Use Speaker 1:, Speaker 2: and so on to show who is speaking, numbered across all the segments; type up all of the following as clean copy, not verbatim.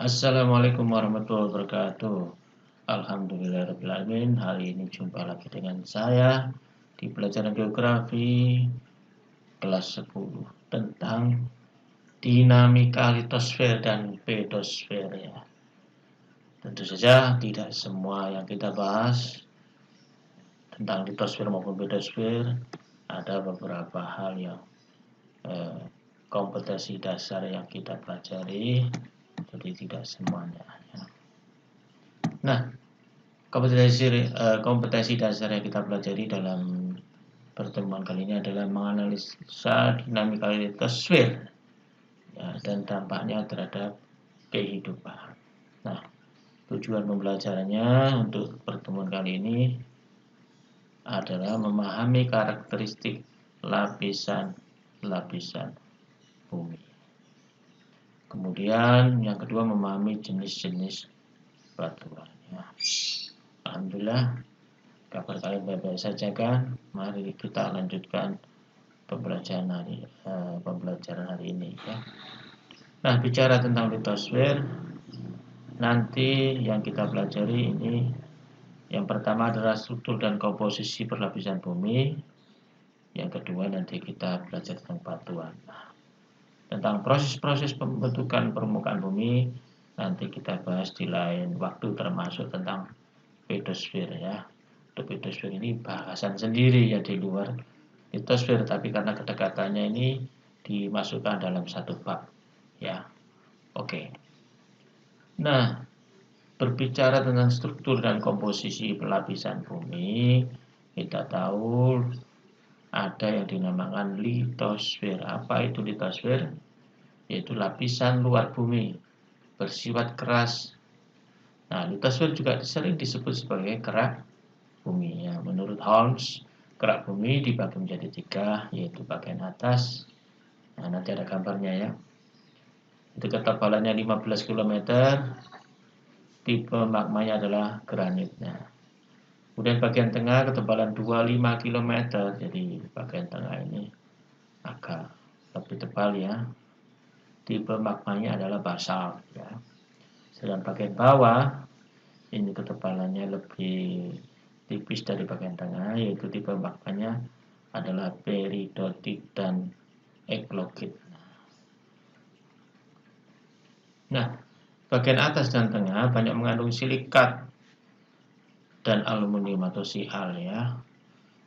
Speaker 1: Assalamualaikum warahmatullahi wabarakatuh. Alhamdulillahirabbil alamin. Hari ini jumpa lagi dengan saya di pelajaran geografi kelas 10 tentang dinamika litosfer dan pedosfer ya. Tentu saja tidak semua yang kita bahas tentang litosfer maupun pedosfer, ada beberapa hal yang kompetensi dasar yang kita pelajari, jadi tidak semuanya ya. Nah, kompetensi dasar yang kita pelajari dalam pertemuan kali ini adalah menganalisa dinamika litosfer ya, dan dampaknya terhadap kehidupan. Nah, tujuan pembelajarannya untuk pertemuan kali ini adalah memahami karakteristik lapisan bumi. Kemudian yang kedua memahami jenis-jenis batuan ya. Alhamdulillah, kabar kalian baik-baik saja kan? Mari kita lanjutkan pembelajaran hari ini ya. Nah, bicara tentang litosfer, nanti yang kita pelajari ini yang pertama adalah struktur dan komposisi perlapisan bumi. Yang kedua nanti kita belajar tentang batuan. Nah, tentang proses-proses pembentukan permukaan bumi nanti kita bahas di lain waktu, termasuk tentang pedosfer ya. Pedosfer ini bahasan sendiri ya di luar litosfer, tapi karena kedekatannya ini dimasukkan dalam satu bab ya. Oke. Nah, berbicara tentang struktur dan komposisi lapisan bumi, kita tahu ada yang dinamakan litosfer. Apa itu litosfer? Yaitu lapisan luar bumi bersifat keras. Nah, litosfer juga sering disebut sebagai kerak bumi ya. Menurut Holmes, kerak bumi dibagi menjadi 3, yaitu bagian atas. Nah, nanti ada gambarnya ya. Itu ketebalannya 15 km. Tipe magmanya adalah granit. Nah, kemudian bagian tengah ketebalan 25 km. Jadi bagian tengah ini agak lebih tebal ya. Tipe magmanya adalah basalt ya. Sedang bagian bawah ini ketebalannya lebih tipis dari bagian tengah, yaitu tipe magmanya adalah peridotik dan eklogit. Nah, bagian atas dan tengah banyak mengandung silikat dan aluminium atau Sial ya.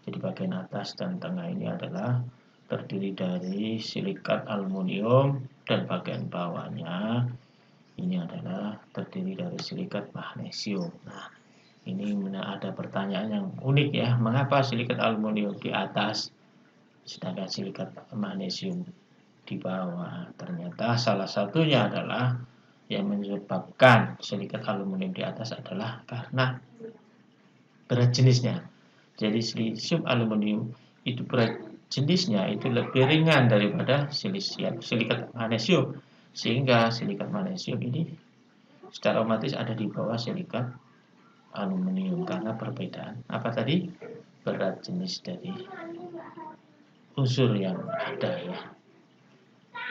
Speaker 1: Jadi bagian atas dan tengah ini adalah terdiri dari silikat aluminium, dan bagian bawahnya ini adalah terdiri dari silikat magnesium. Nah, ini ada pertanyaan yang unik ya, mengapa silikat aluminium di atas sedangkan silikat magnesium di bawah? Ternyata salah satunya adalah yang menyebabkan silikat aluminium di atas adalah karena berat jenisnya. Jadi silisium aluminium itu berat jenisnya itu lebih ringan daripada silikat magnesium, sehingga silikat magnesium ini secara otomatis ada di bawah silikat aluminium karena perbedaan apa tadi? Berat jenis dari unsur yang ada ya.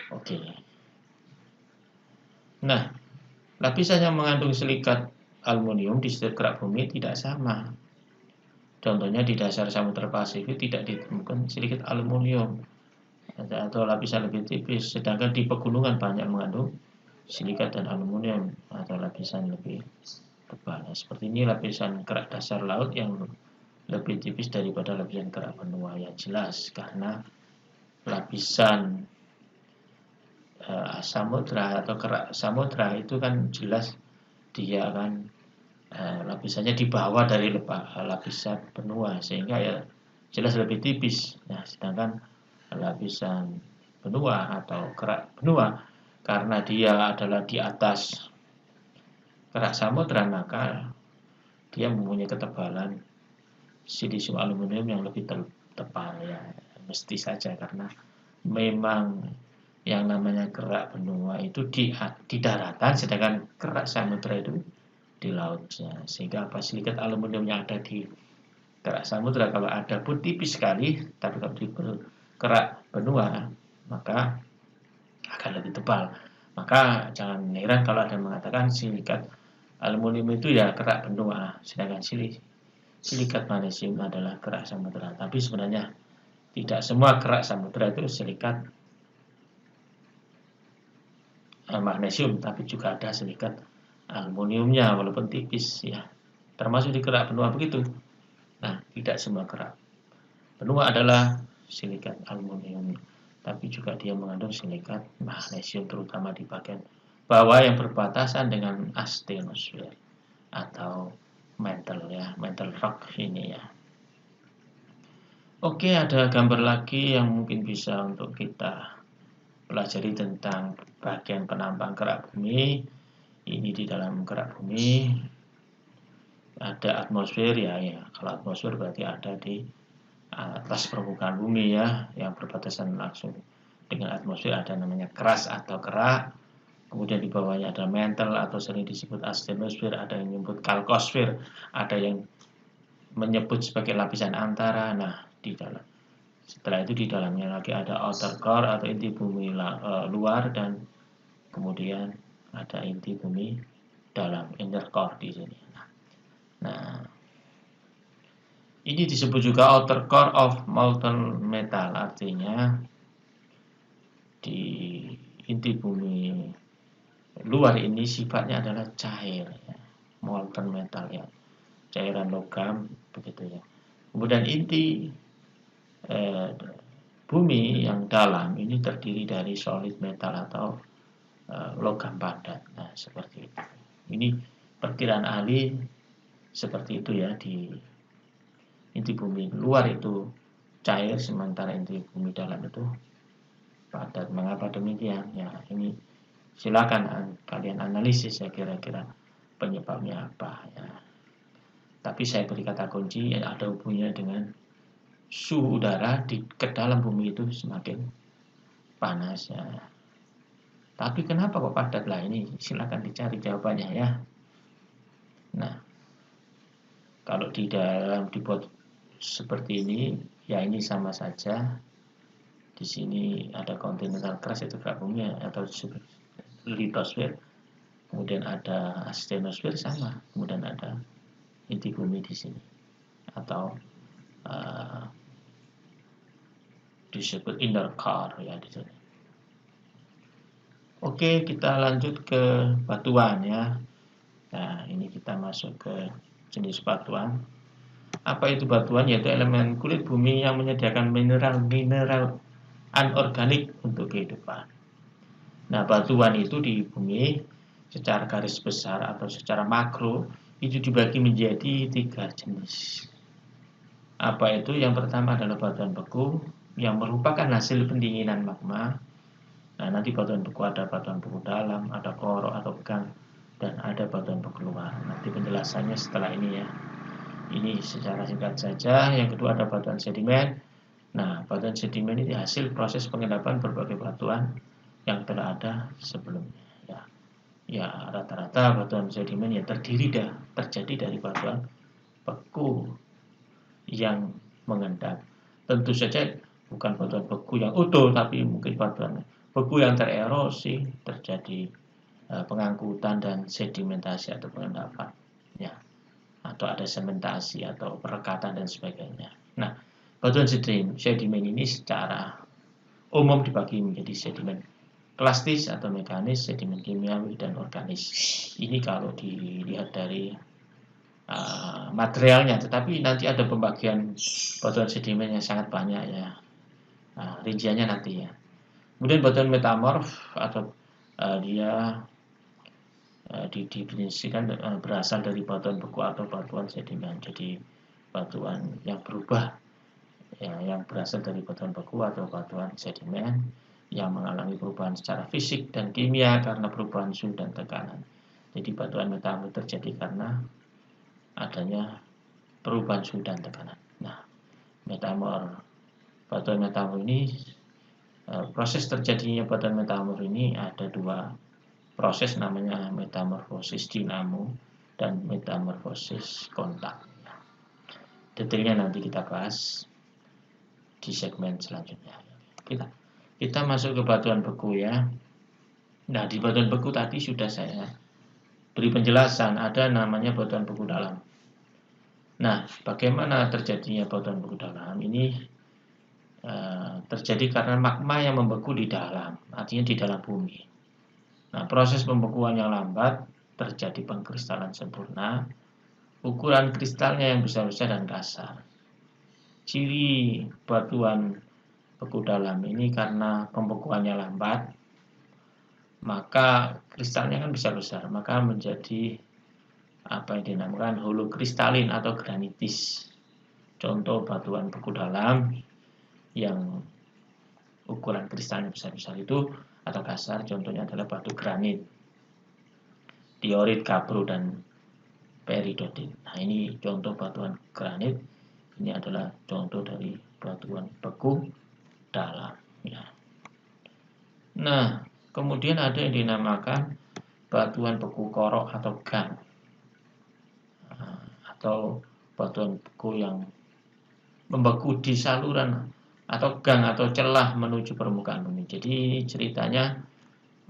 Speaker 1: Oke. Nah, lapisan yang mengandung silikat aluminium di sekitar kerak bumi tidak sama. Contohnya di dasar Samudra Pasifik tidak ditemukan silikat aluminium atau lapisan lebih tipis, sedangkan di pegunungan banyak mengandung silikat dan aluminium atau lapisan lebih tebal. Nah, seperti ini lapisan kerak dasar laut yang lebih tipis daripada lapisan kerak benua, ya jelas karena lapisan samudra atau kerak samudra itu kan jelas dia kan lapisannya di bawah dari lapisan benua, sehingga ya jelas lebih tipis. Nah, sedangkan lapisan benua atau kerak benua karena dia adalah di atas kerak samudra, maka dia mempunyai ketebalan silisium aluminium yang lebih tebal ya, mesti saja karena memang yang namanya kerak benua itu di daratan, sedangkan kerak samudra itu di lautnya, sehingga silikat aluminium yang ada di kerak samudra kalau ada pun tipis sekali, tapi kalau di kerak benua maka akan lebih tebal. Maka jangan heran kalau ada yang mengatakan silikat aluminium itu ya kerak benua, sedangkan silikat magnesium adalah kerak samudera. Tapi sebenarnya tidak semua kerak samudera itu silikat magnesium, tapi juga ada silikat aluminiumnya walaupun tipis ya. Termasuk di kerak benua begitu. Nah, tidak semua kerak benua adalah silikat aluminium, tapi juga dia mengandung silikat magnesium terutama di bagian bawah yang berbatasan dengan astenosfer atau mantle rock ini ya. Oke, ada gambar lagi yang mungkin bisa untuk kita pelajari tentang bagian penampang kerak bumi. Ini di dalam kerak bumi ada atmosfer ya. Kalau atmosfer berarti ada di atas permukaan bumi ya, yang berbatasan langsung dengan atmosfer ada namanya crust atau kerak. Kemudian di bawahnya ada mantle atau sering disebut astenosfer, ada yang menyebut kalkosfer, ada yang menyebut sebagai lapisan antara. Nah, setelah itu di dalamnya lagi ada outer core atau inti bumi luar, dan kemudian ada inti bumi dalam, inner core di sini. Nah, ini disebut juga outer core of molten metal, artinya di inti bumi luar ini sifatnya adalah cair, ya. Molten metal ya, cairan logam begitu ya. Kemudian inti bumi yang dalam ini terdiri dari solid metal atau logam padat. Nah, seperti itu. Ini perkiraan ahli seperti itu ya, di inti bumi luar itu cair, sementara inti bumi dalam itu padat. Mengapa demikian? Ya, ini silakan kalian analisis ya, kira-kira penyebabnya apa ya. Tapi saya beri kata kunci, ya, ada hubungannya dengan suhu udara ke dalam bumi itu semakin panas ya. Tapi kenapa kok padat lah, ini silakan dicari jawabannya ya. Nah, kalau di dalam dibuat seperti ini ya, ini sama saja. Di sini ada continental crust itu kerak bumi atau litosfer, kemudian ada astenosfer sama, kemudian ada inti bumi di sini atau disebut inner core ya di sini. Oke, kita lanjut ke batuan ya. Nah, ini kita masuk ke jenis batuan. Apa itu batuan? Yaitu elemen kulit bumi yang menyediakan mineral anorganik untuk kehidupan. Nah, batuan itu di bumi secara garis besar atau secara makro itu dibagi menjadi 3 jenis. Apa itu? Yang pertama adalah batuan beku yang merupakan hasil pendinginan magma. Nah, nanti batuan beku ada batuan beku dalam, ada korok atau pegang, dan ada batuan beku luar. Nanti penjelasannya setelah ini ya. Ini secara singkat saja. Yang kedua ada batuan sedimen. Nah, batuan sedimen ini hasil proses pengendapan berbagai batuan yang telah ada sebelumnya. Ya, rata-rata batuan sedimen yang terjadi dari batuan beku yang mengendap. Tentu saja bukan batuan beku yang utuh, tapi mungkin batuan beku yang tererosi, terjadi pengangkutan dan sedimentasi atau pengendapan ya, atau ada sementasi atau perekatan dan sebagainya. Nah, batuan sedimen ini secara umum dibagi menjadi sedimen plastis atau mekanis, sedimen kimiawi, dan organis. Ini kalau dilihat dari materialnya, tetapi nanti ada pembagian batuan sedimen yang sangat banyak ya, rinciannya nanti ya. Kemudian batuan metamorf atau dia didefinisikan berasal dari batuan beku atau batuan sedimen. Jadi batuan yang berubah ya, yang berasal dari batuan beku atau batuan sedimen yang mengalami perubahan secara fisik dan kimia karena perubahan suhu dan tekanan. Jadi batuan metamorf terjadi karena adanya perubahan suhu dan tekanan. Nah, batuan metamorf ini, proses terjadinya batuan metamorf ini ada 2 proses, namanya metamorfosis dinamo dan metamorfosis kontak. Detailnya nanti kita bahas di segmen selanjutnya. Kita masuk ke batuan beku ya. Nah, di batuan beku tadi sudah saya beri penjelasan, ada namanya batuan beku dalam. Nah, bagaimana terjadinya batuan beku dalam? Ini terjadi karena magma yang membeku di dalam, artinya di dalam bumi. Nah, proses pembekuan yang lambat, terjadi pengkristalan sempurna, ukuran kristalnya yang besar-besar dan kasar. Ciri batuan beku dalam ini karena pembekuannya lambat, maka kristalnya kan besar-besar, maka menjadi apa yang dinamakan holokristalin atau granitis. Contoh batuan beku dalam yang ukuran kristalnya besar-besar itu atau kasar, contohnya adalah batu granit, diorit, gabbro, dan peridotит. Nah, ini contoh batuan granit. Ini adalah contoh dari batuan beku dalam. Ya. Nah, kemudian ada yang dinamakan batuan beku korok atau gang, atau batuan beku yang membeku di saluran atau gang atau celah menuju permukaan bumi. Jadi ceritanya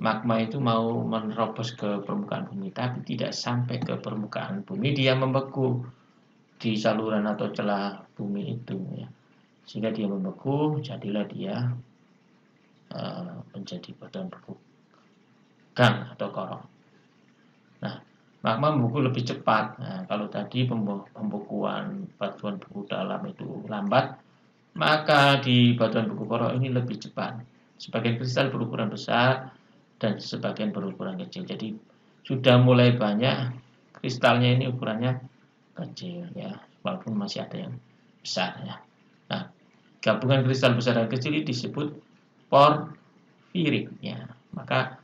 Speaker 1: magma itu mau menerobos ke permukaan bumi, tapi tidak sampai ke permukaan bumi, dia membeku di saluran atau celah bumi itu, ya. Sehingga dia membeku, jadilah dia menjadi batuan beku gang atau korok. Nah, magma membeku lebih cepat. Nah, kalau tadi pembekuan batuan beku dalam itu lambat, maka di batuan beku korok ini lebih cepat. Sebagian kristal berukuran besar dan sebagian berukuran kecil. Jadi sudah mulai banyak kristalnya ini ukurannya kecil, ya, walaupun masih ada yang besar, ya. Nah, gabungan kristal besar dan kecil ini disebut porfirik, ya. Maka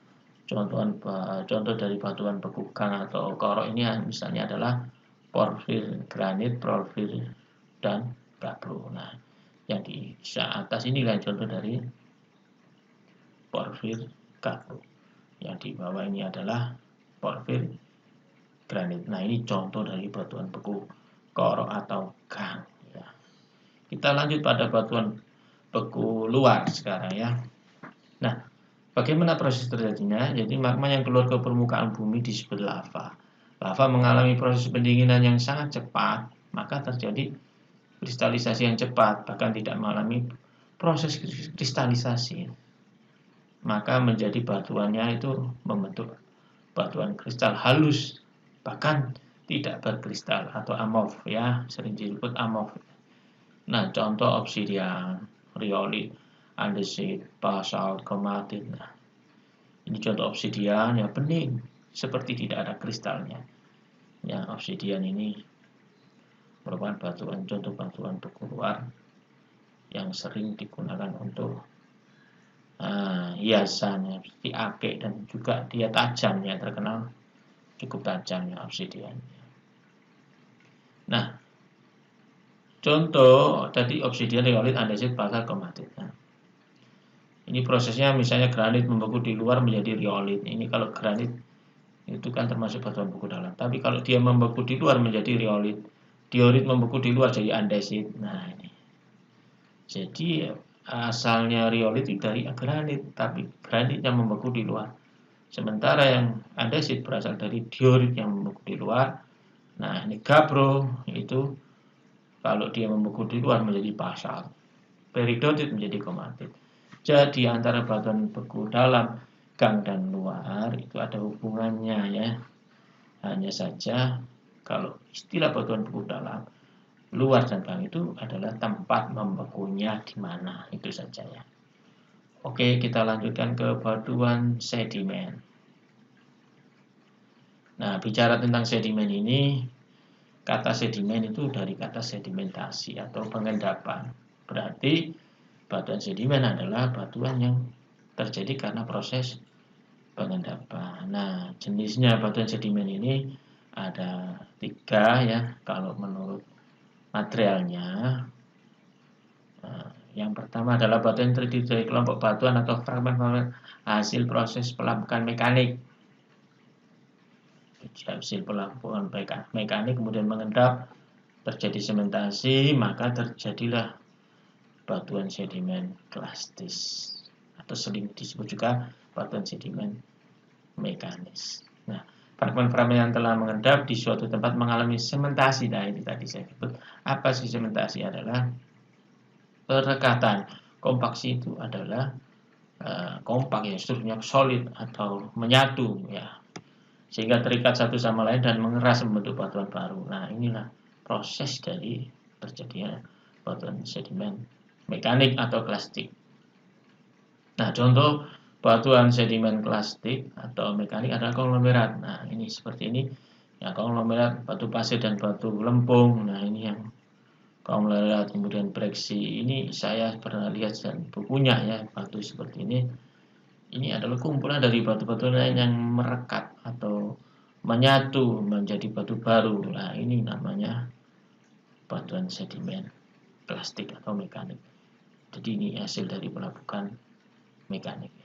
Speaker 1: contoh dari batuan beku gang atau korok ini misalnya adalah porfir granit, porfir, dan gabbro. Nah, yang di atas inilah contoh dari porfir gabbro. Yang di bawah ini adalah porfir granit. Nah, ini contoh dari batuan beku korok atau gang, ya. Kita lanjut pada batuan beku luar sekarang, ya. Nah, bagaimana proses terjadinya? Jadi magma yang keluar ke permukaan bumi disebut lava. Lava mengalami proses pendinginan yang sangat cepat, maka terjadi kristalisasi yang cepat, bahkan tidak mengalami proses kristalisasi. Maka menjadi batuannya itu membentuk batuan kristal halus, bahkan tidak berkristal atau amorf, ya, sering disebut amorf. Nah, contoh obsidian, riolit, andesit, basalt, komatit. Nah, ini contoh obsidian yang bening, seperti tidak ada kristalnya. Ya, obsidian ini merupakan contoh batuan beku luar yang sering digunakan untuk hiasan, seperti akik, dan juga dia tajamnya, terkenal cukup tajamnya obsidian. Nah, contoh tadi obsidian, riolit, andesit, basalt, komatit. Nah, ini prosesnya misalnya granit membeku di luar menjadi riolit. Ini kalau granit itu kan termasuk batuan beku dalam. Tapi kalau dia membeku di luar menjadi riolit, diorit membeku di luar jadi andesit. Nah, ini. Jadi asalnya riolit itu dari granit, tapi granitnya membeku di luar. Sementara yang andesit berasal dari diorit yang membeku di luar. Nah, ini gabbro itu kalau dia membeku di luar menjadi basalt, peridotit menjadi komatit. Jadi antara batuan beku dalam, gang, dan luar itu ada hubungannya, ya. Hanya saja kalau istilah batuan beku dalam, luar dan gang itu adalah tempat membekunya di mana, itu saja, ya. Oke, kita lanjutkan ke batuan sedimen. Nah, bicara tentang sedimen ini, kata sedimen itu dari kata sedimentasi atau pengendapan. Berarti batuan sedimen adalah batuan yang terjadi karena proses pengendapan. Nah, jenisnya batuan sedimen ini ada 3, ya, kalau menurut materialnya. Yang pertama adalah batuan yang terdiri dari kelompok batuan atau fragmen-fragmen hasil proses pelapukan mekanik. Hasil pelapukan mekanik kemudian mengendap, terjadi sementasi, maka terjadilah batuan sedimen klastis, atau sering disebut juga batuan sedimen mekanis. Nah, fragmen-fragmen yang telah mengendap di suatu tempat mengalami sementasi. Nah, ini tadi saya sebut. Apa sih sementasi? Adalah perekatan. Kompaksi itu adalah kompak ya, strukturnya solid atau menyatu ya, sehingga terikat satu sama lain dan mengeras membentuk batuan baru. Nah, inilah proses dari terjadinya batuan sedimen mekanik atau klastik. Nah, contoh batuan sedimen klastik atau mekanik adalah konglomerat. Nah, ini seperti ini ya, konglomerat batu pasir dan batu lempung. Nah, ini yang konglomerat. Kemudian breksi, ini saya pernah lihat dan bukunya ya, batu seperti ini. Ini adalah kumpulan dari batu-batu lain yang merekat atau menyatu menjadi batu baru. Nah, ini namanya batuan sedimen plastik atau mekanik. Jadi ini hasil dari pelapukan mekanik.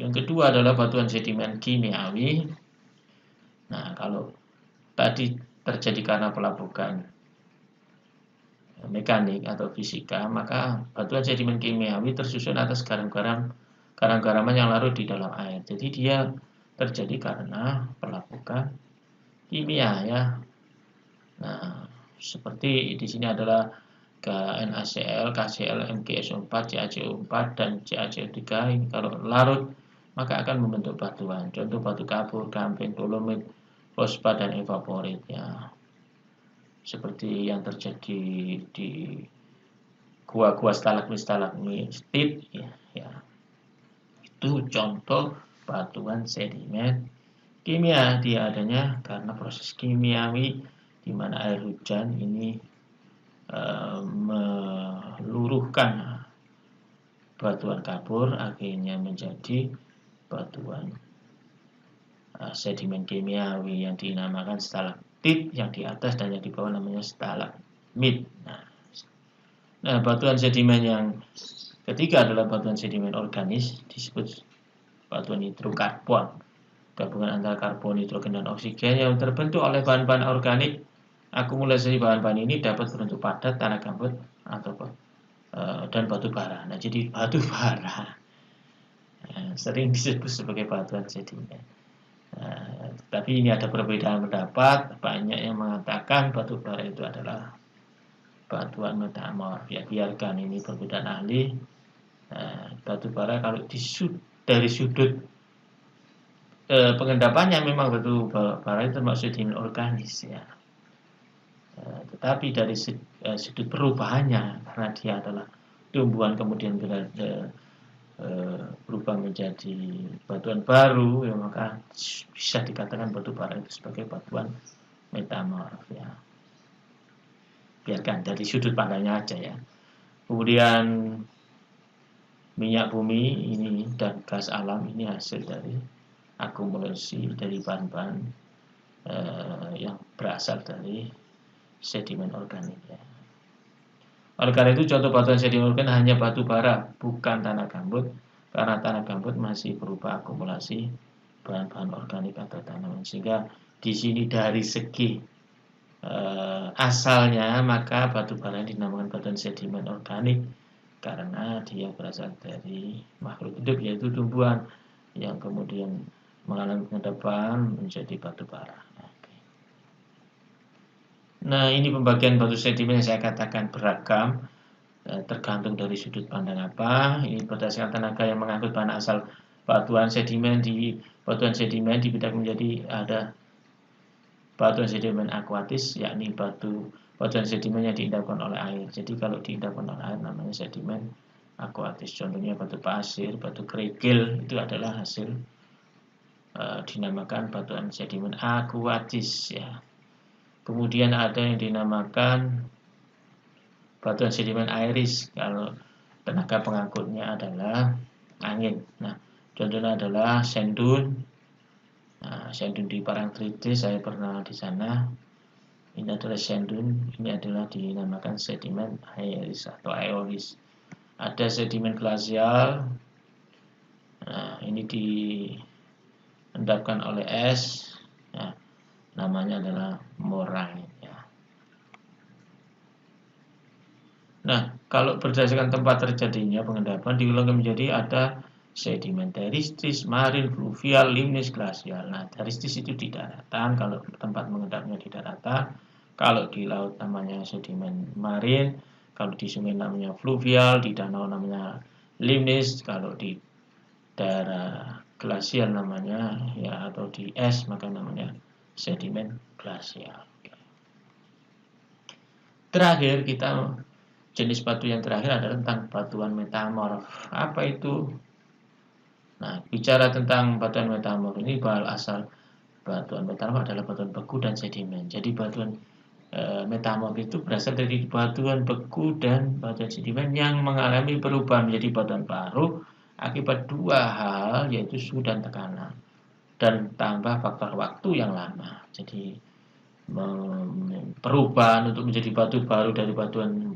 Speaker 1: Yang kedua adalah batuan sedimen kimiawi. Nah, kalau tadi terjadi karena pelapukan mekanik atau fisika, maka batuan sedimen kimiawi tersusun atas garam-garaman yang larut di dalam air. Jadi dia terjadi karena pelapukan kimia ya. Nah, seperti di sini adalah NaCl, KCl, MgSO4, CaCO4 dan CaCO3. Ini kalau larut maka akan membentuk batuan. Contoh batu kapur, gamping, dolomit, fosfat dan evaporit ya. Seperti yang terjadi di gua-gua stalagmit ya. Itu contoh batuan sedimen kimia. Dia adanya karena proses kimiawi di mana air hujan ini meluruhkan batuan kapur, akhirnya menjadi batuan sedimen kimiawi yang dinamakan stalaktit yang di atas, dan yang di bawah namanya stalagmit. Nah, batuan sedimen yang ketiga adalah batuan sedimen organis, disebut batuan hidrokarbon, gabungan antara karbon, nitrogen, dan oksigen yang terbentuk oleh bahan-bahan organik. Akumulasi bahan-bahan ini dapat berbentuk padat, tanah gambut, atau dan batu bara. Nah, jadi batu bara sering disebut sebagai batuan sedimen. Tapi ini ada perbedaan pendapat. Banyak yang mengatakan batu bara itu adalah batuan metamorf. Ya, biarkan ini perbedaan ahli. Batu bara kalau dari sudut pengendapannya memang batu bara itu termasuk sedimen organis ya. Tetapi dari sudut perubahannya, karena dia adalah tumbuhan kemudian berubah menjadi batuan baru ya, maka bisa dikatakan batu bara itu sebagai batuan metamorf ya. Biarkan dari sudut pandangnya aja ya. Kemudian minyak bumi ini dan gas alam ini hasil dari akumulasi dari bahan-bahan yang berasal dari sedimen organik ya. Oleh karena itu contoh batuan sedimen organik hanya batu bara, bukan tanah gambut, karena tanah gambut masih berupa akumulasi bahan-bahan organik atau tanaman. Sehingga di sini dari segi asalnya, maka batu bara dinamakan batuan sedimen organik karena dia berasal dari makhluk hidup, yaitu tumbuhan yang kemudian mengalami pengendapan menjadi batu bara. Nah, ini pembagian batu sedimen yang saya katakan beragam, tergantung dari sudut pandang apa. Ini berdasarkan tenaga yang mengangkut bahan asal batuan sedimen. Di batuan sedimen dibagi menjadi ada batuan sedimen akuatis, yakni batuan sedimen yang diendapkan oleh air. Jadi kalau diendapkan oleh air namanya sedimen akuatis. Contohnya batu pasir, batu kerikil, itu adalah hasil dinamakan batuan sedimen akuatis ya. Kemudian ada yang dinamakan batuan sedimen airis, kalau tenaga pengangkutnya adalah angin. Nah, contohnya adalah sendun. Nah, sendun di Parangtritis, saya pernah di sana. Ini adalah sendun, ini adalah dinamakan sedimen airis atau aeolis. Ada sedimen glasial. Nah, ini diendapkan oleh es. Nah, namanya adalah moraine ya. Nah, kalau berdasarkan tempat terjadinya pengendapan digolongkan menjadi ada sedimentaristis, marin, fluvial, limnis, glasial. Nah, taristis itu di daratan, kalau tempat mengendapnya di daratan. Kalau di laut namanya sedimen marin, kalau di sungai namanya fluvial, di danau namanya limnis, kalau di daerah glasial namanya ya, atau di es maka namanya sedimen glasial. Terakhir kita jenis batu yang terakhir adalah tentang batuan metamorf. Apa itu? Nah, bicara tentang batuan metamorf ini asal batuan metamorf adalah batuan beku dan sedimen. Jadi batuan metamorf itu berasal dari batuan beku dan batuan sedimen yang mengalami perubahan menjadi batuan baru akibat dua hal, yaitu suhu dan tekanan, dan tambah faktor waktu yang lama. Jadi perubahan untuk menjadi batu baru dari batuan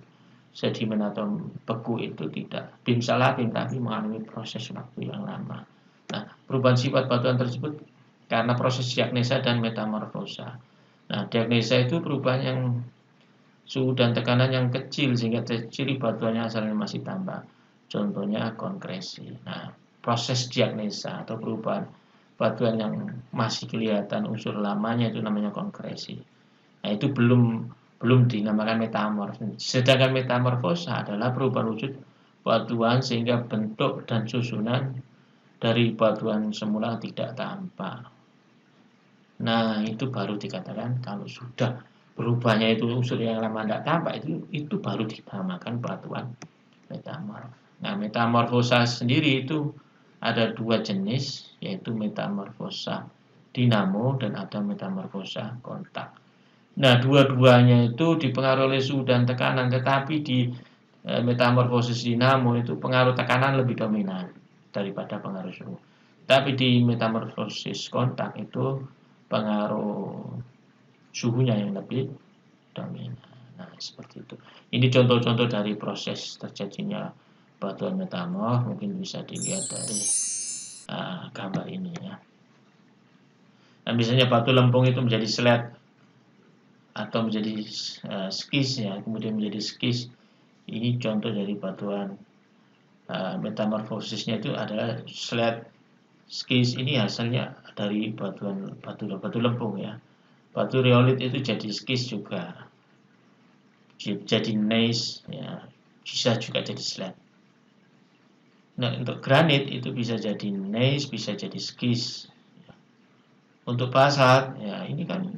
Speaker 1: sedimen atau beku itu tidak bimsalakim, tapi mengalami proses waktu yang lama. Nah, perubahan sifat batuan tersebut karena proses diagnesa dan metamorfosa. Nah, diagnesa itu perubahan yang suhu dan tekanan yang kecil sehingga ciri batuannya asalnya masih tambah. Contohnya konkresi. Nah, proses diagnesa atau perubahan batuan yang masih kelihatan unsur lamanya itu namanya konkresi. Nah, itu belum dinamakan metamorf. Sedangkan metamorfosa adalah perubahan wujud batuan sehingga bentuk dan susunan dari batuan semula tidak tampak. Nah, itu baru dikatakan kalau sudah berubahnya itu unsur yang lama tidak tampak, itu baru dinamakan batuan metamorf. Nah, metamorfosa sendiri itu ada dua jenis, yaitu metamorfosa dinamo dan ada metamorfosa kontak. Nah, dua-duanya itu dipengaruhi oleh suhu dan tekanan, tetapi di metamorfosis dinamo itu pengaruh tekanan lebih dominan daripada pengaruh suhu. Tapi di metamorfosis kontak itu pengaruh suhunya yang lebih dominan. Nah, seperti itu. Ini contoh-contoh dari proses terjadinya batuan metamorf, mungkin bisa dilihat dari gambar ini ya. Nah, misalnya batu lempung itu menjadi slat atau menjadi skis ya, kemudian menjadi skis. Ini contoh dari batuan metamorfosisnya itu adalah slat. Skis ini hasilnya dari batu lempung ya. Batu riolit itu jadi skis juga, jadi gneiss ya, bisa juga jadi slat. Nah, untuk granit itu bisa jadi gneiss, bisa jadi skis. Untuk basalt ya, ini kan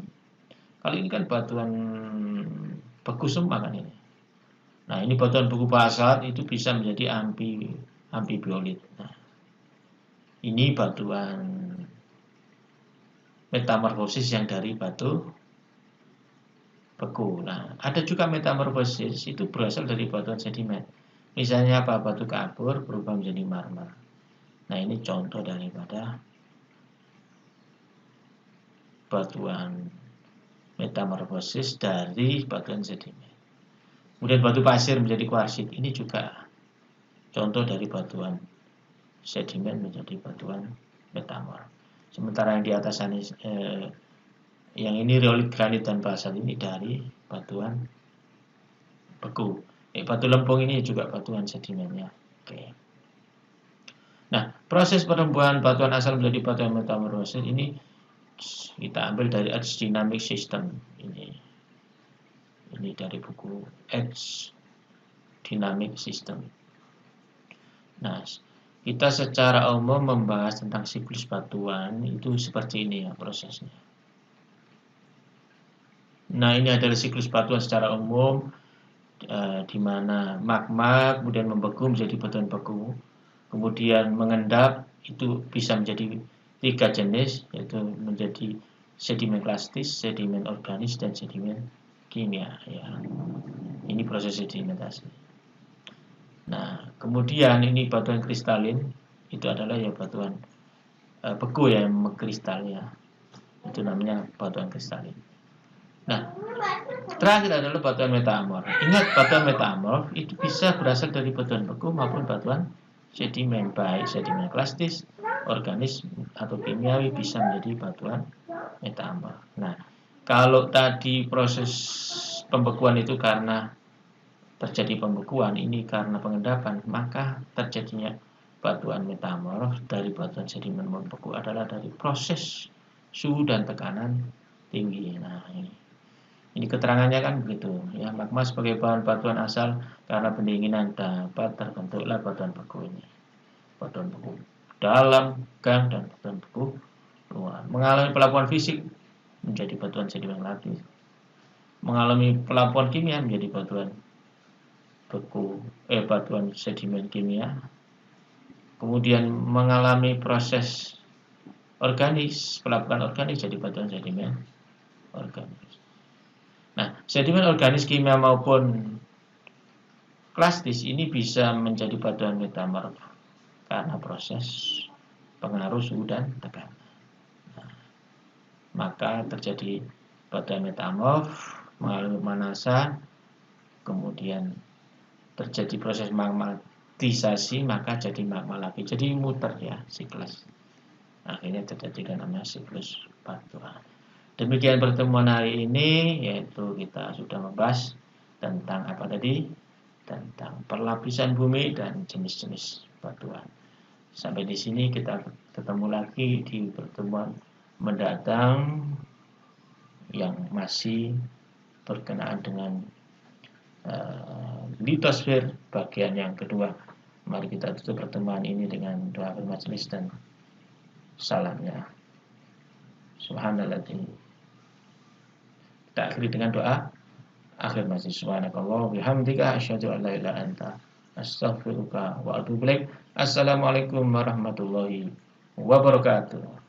Speaker 1: kali ini kan batuan beku semua kan ini. Nah, ini batuan beku basalt itu bisa menjadi amphibiolit. Nah, ini batuan metamorfosis yang dari batu beku. Nah, ada juga metamorfosis itu berasal dari batuan sedimen. Misalnya apa? Batu kapur berubah menjadi marmer. Nah, ini contoh daripada batuan metamorfosis dari batuan sedimen. Kemudian batu pasir menjadi kuarsit. Ini juga contoh dari batuan sedimen menjadi batuan metamorf. Sementara yang di atas ini, yang ini riolit, granit, dan basalt ini dari batuan beku. Batu lempung ini juga batuan sedimennya. Oke. Nah, proses perembuan batuan asal menjadi batuan metamorfosis ini kita ambil dari Earth Dynamic System. Ini dari buku Earth Dynamic System. Nah, kita secara umum membahas tentang siklus batuan itu seperti ini ya prosesnya. Nah, ini adalah siklus batuan secara umum, di mana magma kemudian membeku menjadi batuan beku, kemudian mengendap, itu bisa menjadi 3 jenis, yaitu menjadi sedimen klastis, sedimen organis, dan sedimen kimia ya. Ini proses sedimentasi. Nah, kemudian ini batuan kristalin, itu adalah ya batuan beku ya, yang mengkristal ya, itu namanya batuan kristalin. Nah, terakhir adalah batuan metamorf. Ingat, batuan metamorf itu bisa berasal dari batuan beku maupun batuan sedimen, baik sedimen klastis, organis, atau kimiawi, bisa menjadi batuan metamorf. Nah, kalau tadi proses pembekuan itu karena terjadi pembekuan, ini karena pengendapan, maka terjadinya batuan metamorf dari batuan sedimen membeku adalah dari proses suhu dan tekanan tinggi. Nah, ini keterangannya kan begitu ya. Magma sebagai bahan batuan asal karena pendinginan dapat terbentuklah batuan beku ini. Batuan beku dalam, gang, dan batuan beku luar. Mengalami pelapuan fisik menjadi batuan sedimen lapis. Mengalami pelapuan kimia menjadi batuan beku, batuan sedimen kimia. Kemudian mengalami proses organis, pelapukan organis jadi batuan sedimen organis. Nah, sedimen organis kimia maupun klastis ini bisa menjadi batuan metamorf karena proses pengaruh suhu dan tekanan. Nah, maka terjadi batuan metamorf mengalami pemanasan, kemudian terjadi proses magmatisasi, maka jadi magma lagi. Jadi muter ya, siklus. Akhirnya terjadi namanya siklus batuan. Demikian pertemuan hari ini, yaitu kita sudah membahas tentang apa tadi? Tentang perlapisan bumi dan jenis-jenis batuan. Sampai di sini kita ketemu lagi di pertemuan mendatang yang masih berkenaan dengan litosfer bagian yang kedua. Mari kita tutup pertemuan ini dengan doa akhir majelis dan salamnya. Subhanallah. Kita akhiri dengan doa akhir majelis. Subhanakallah bihamdika asyhadu an la ilaha illa anta astaghfiruka wa atubu ilaik. Assalamualaikum warahmatullahi wabarakatuh.